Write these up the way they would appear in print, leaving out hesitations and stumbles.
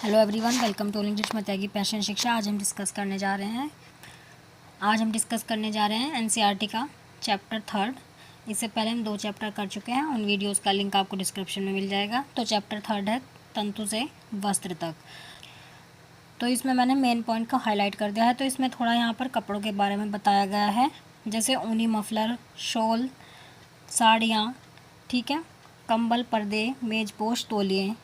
Hello everyone, welcome to English में Tyagi passion शिक्षा। आज हम डिस्कस करने जा रहे हैं एनसीईआरटी का चैप्टर 3। इससे पहले हम 2 चैप्टर कर चुके हैं। उन वीडियोस का लिंक आपको डिस्क्रिप्शन में मिल जाएगा। तो चैप्टर 3 है तंतु से वस्त्र तक। तो इसमें मैंने मेन पॉइंट को हाईलाइट कर दिया है। तो इसमें थोड़ा यहाँ पर कपड़ों के बारे में बताया गया है, जैसे ऊनी मफलर, शॉल, साड़ियाँ, ठीक है, कंबल, पर्दे, मेजपोश, तौलिए।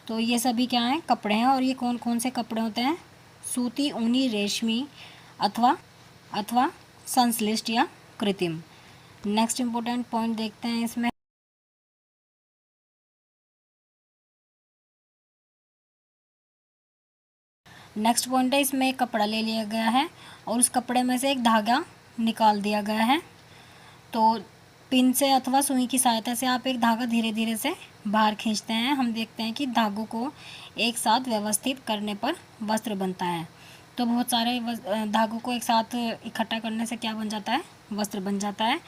तो ये सभी क्या हैं? कपड़े हैं। और ये कौन कौन से कपड़े होते हैं? सूती, ऊनी, रेशमी अथवा संश्लिष्ट या कृत्रिम। नेक्स्ट इम्पोर्टेंट पॉइंट देखते हैं इसमें। नेक्स्ट पॉइंट है, इसमें एक कपड़ा ले लिया गया है और उस कपड़े में से एक धागा निकाल दिया गया है। तो पिन से अथवा सुई की सहायता से आप एक धागा धीरे धीरे से बाहर खींचते हैं। हम देखते हैं कि धागों को एक साथ व्यवस्थित करने पर वस्त्र बनता है। तो बहुत सारे धागों को एक साथ इकट्ठा करने से क्या बन जाता है? वस्त्र बन जाता है।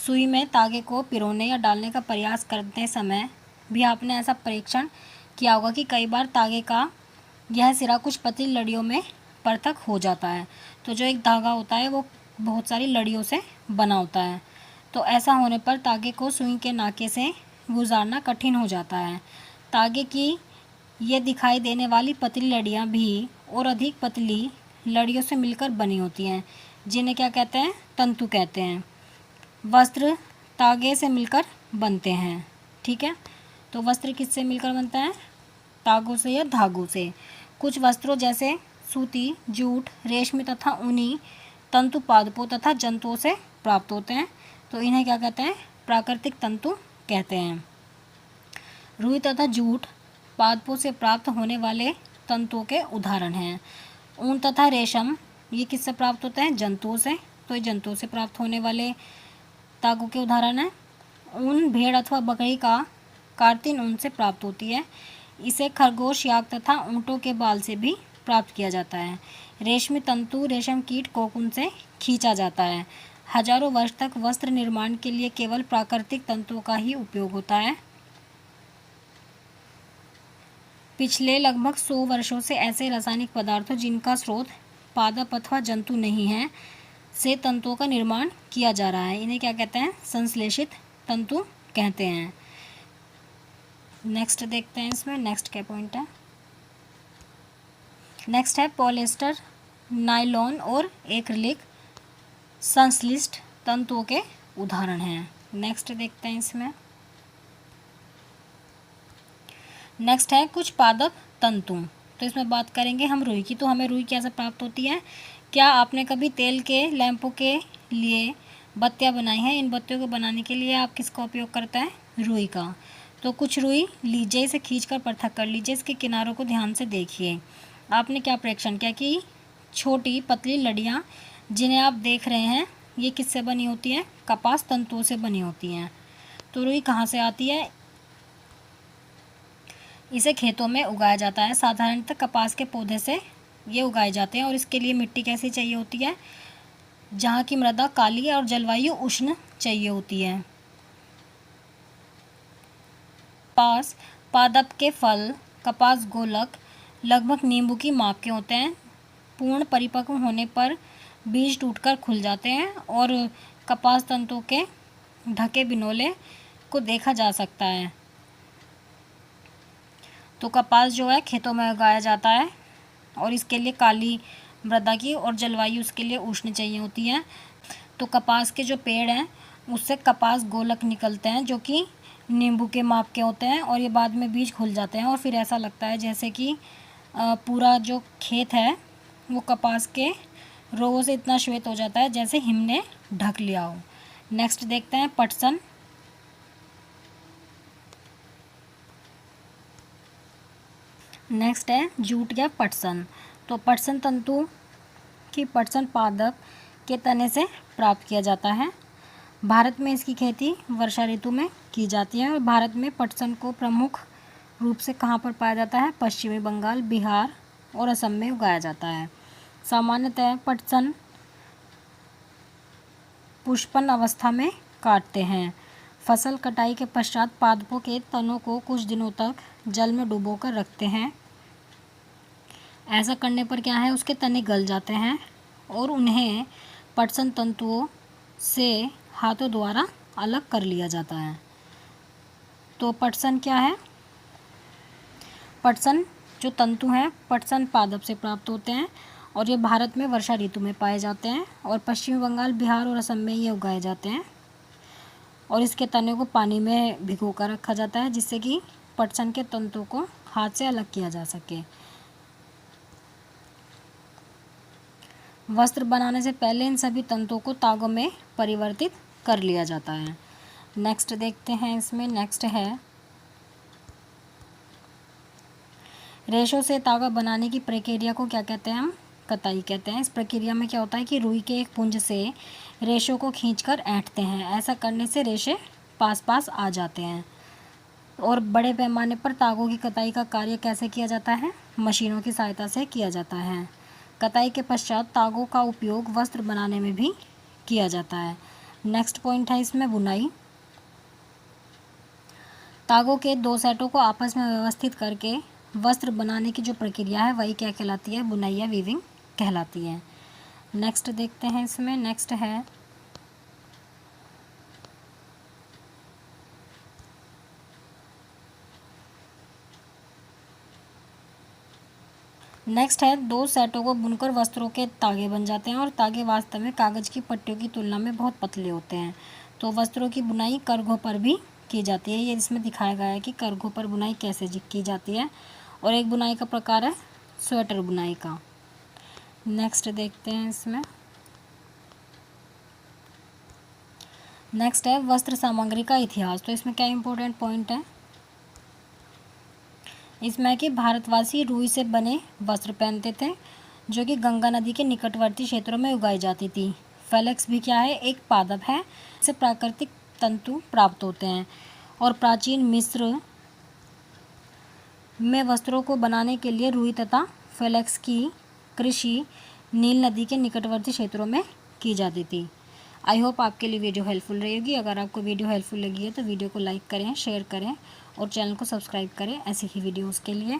सुई में तागे को पिरोने या डालने का प्रयास करते समय भी आपने ऐसा परीक्षण किया होगा कि कई बार तागे का यह सिरा कुछ पतली लड़ियों में पृथक हो जाता है। तो जो एक धागा होता है वो बहुत सारी लड़ियों से बना होता है। तो ऐसा होने पर तागे को सुई के नाके से गुजारना कठिन हो जाता है। तागे की ये दिखाई देने वाली पतली लड़ियाँ भी और अधिक पतली लड़ियों से मिलकर बनी होती हैं, जिन्हें क्या कहते हैं? तंतु कहते हैं। वस्त्र तागे से मिलकर बनते हैं, ठीक है। तो वस्त्र किससे मिलकर बनता है? तागों से या धागों से। कुछ वस्त्रों जैसे सूती, जूट, रेशमी तथा ऊनी तंतु पादपों तथा जंतुओं से प्राप्त होते हैं। तो इन्हें क्या कहते हैं? प्राकृतिक तंतु कहते हैं। रुई तथा जूट पादपों से प्राप्त होने वाले तंतुओं के उदाहरण हैं। ऊन तथा रेशम ये किससे प्राप्त होते हैं? जंतुओं से। तो ये जंतुओं से प्राप्त होने वाले तागों के उदाहरण हैं। ऊन भेड़ अथवा बकरी का कार्तिन ऊन से प्राप्त होती है। इसे खरगोश, याक तथा ऊँटों के बाल से भी प्राप्त किया जाता है। रेशमी तंतु रेशम कीट कोकून से खींचा जाता है। हजारों वर्ष तक वस्त्र निर्माण के लिए केवल प्राकृतिक तंतुओं का ही उपयोग होता है। पिछले लगभग 100 वर्षों से ऐसे रासायनिक पदार्थों जिनका स्रोत पादप अथवा जंतु नहीं है से तंतुओं का निर्माण किया जा रहा है। इन्हें क्या कहते हैं? संश्लेषित तंतु कहते हैं। नेक्स्ट देखते हैं इसमें नेक्स्ट क्या पॉइंट है। नेक्स्ट है पॉलिएस्टर, नायलॉन और एक्रिलिक संश्लिष्ट तंतुओं के उदाहरण हैं। नेक्स्ट देखते हैं इसमें। नेक्स्ट है कुछ पादप तंतु। तो इसमें बात करेंगे हम रुई की। तो हमें रुई कैसे प्राप्त होती है? क्या आपने कभी तेल के लैंपों के लिए बत्तियां बनाई हैं? इन बत्तियों को बनाने के लिए आप किसका उपयोग करते हैं? रुई का। तो कुछ रुई लीजिए, इसे खींचकर पृथक कर लीजिए। इसके किनारों को ध्यान से देखिए। आपने क्या परीक्षण किया कि छोटी पतली लड़ियाँ जिन्हें आप देख रहे हैं ये किससे बनी होती हैं? कपास तंतुओं से बनी होती हैं। तो रुई कहाँ से आती है? इसे खेतों में उगाया जाता है। साधारणतः कपास के पौधे से ये उगाए जाते हैं और इसके लिए मिट्टी कैसी चाहिए होती है? जहाँ की मृदा काली है और जलवायु उष्ण चाहिए होती है। कपास पादप के फल कपास गोलक लगभग नींबू की माप के होते हैं। पूर्ण परिपक्व होने पर बीज टूटकर खुल जाते हैं और कपास तंतुओं के ढके बिनोले को देखा जा सकता है। तो कपास जो है खेतों में उगाया जाता है और इसके लिए काली मृदा की और जलवायु उसके लिए उष्ण चाहिए होती है। तो कपास के जो पेड़ हैं उससे कपास गोलक निकलते हैं जो कि नींबू के माप के होते हैं और ये बाद में बीज खुल जाते हैं और फिर ऐसा लगता है जैसे कि पूरा जो खेत है वो कपास के रोगों से इतना श्वेत हो जाता है जैसे हिम ने ढक लिया हो। नेक्स्ट देखते हैं पटसन। नेक्स्ट है जूट या पटसन। तो पटसन तंतु की पटसन पादप के तने से प्राप्त किया जाता है। भारत में इसकी खेती वर्षा ऋतु में की जाती है और भारत में पटसन को प्रमुख रूप से कहाँ पर पाया जाता है? पश्चिमी बंगाल, बिहार और असम में उगाया जाता है। सामान्यतः पटसन पुष्पन अवस्था में काटते हैं। फसल कटाई के पश्चात पादपों के तनों को कुछ दिनों तक जल में डुबोकर रखते हैं। ऐसा करने पर क्या है, उसके तने गल जाते हैं और उन्हें पटसन तंतुओं से हाथों द्वारा अलग कर लिया जाता है। तो पटसन क्या है? पटसन जो तंतु हैं पटसन पादप से प्राप्त होते हैं और ये भारत में वर्षा ऋतु में पाए जाते हैं और पश्चिमी बंगाल, बिहार और असम में ये उगाए जाते हैं। और इसके तने को पानी में भिगो कर रखा जाता है जिससे कि पटसन के तंतुओं को हाथ से अलग किया जा सके। वस्त्र बनाने से पहले इन सभी तंतुओं को तागों में परिवर्तित कर लिया जाता है। नेक्स्ट देखते हैं, इसमें नेक्स्ट है रेशों से तागा बनाने की प्रक्रिया को क्या कहते हैं? हम कताई कहते हैं। इस प्रक्रिया में क्या होता है कि रुई के एक पुंज से रेशों को खींचकर ऐंठते हैं। ऐसा करने से रेशे पास पास आ जाते हैं। और बड़े पैमाने पर तागों की कताई का कार्य कैसे किया जाता है? मशीनों की सहायता से किया जाता है। कताई के पश्चात तागों का उपयोग वस्त्र बनाने में भी किया जाता है। नेक्स्ट पॉइंट है इसमें बुनाई। तागों के दो सेटों को आपस में व्यवस्थित करके वस्त्र बनाने की जो प्रक्रिया है वही क्या कहलाती है? बुनाई या वीविंग कहलाती है। नेक्स्ट देखते हैं, इसमें नेक्स्ट है दो सेटों को बुनकर वस्त्रों के तागे बन जाते हैं और तागे वास्तव में कागज़ की पट्टियों की तुलना में बहुत पतले होते हैं। तो वस्त्रों की बुनाई करघों पर भी की जाती है। ये इसमें दिखाया गया है कि करघों पर बुनाई कैसे की जाती है। और एक बुनाई का प्रकार है स्वेटर बुनाई का। नेक्स्ट देखते हैं, इसमें नेक्स्ट है वस्त्र सामग्री का इतिहास। तो इसमें क्या इंपॉर्टेंट पॉइंट है? इसमें कि भारतवासी रुई से बने वस्त्र पहनते थे जो कि गंगा नदी के निकटवर्ती क्षेत्रों में उगाई जाती थी। फेलेक्स भी क्या है? एक पादप है। इससे प्राकृतिक तंतु प्राप्त होते हैं। और प्राचीन मिस्र में वस्त्रों को बनाने के लिए रुई तथा फेलेक्स की कृषि नील नदी के निकटवर्ती क्षेत्रों में की जाती थी। आई होप आपके लिए वीडियो हेल्पफुल रहेगी। अगर आपको वीडियो हेल्पफुल लगी है तो वीडियो को लाइक करें, शेयर करें और चैनल को सब्सक्राइब करें ऐसी ही वीडियोज़ के लिए।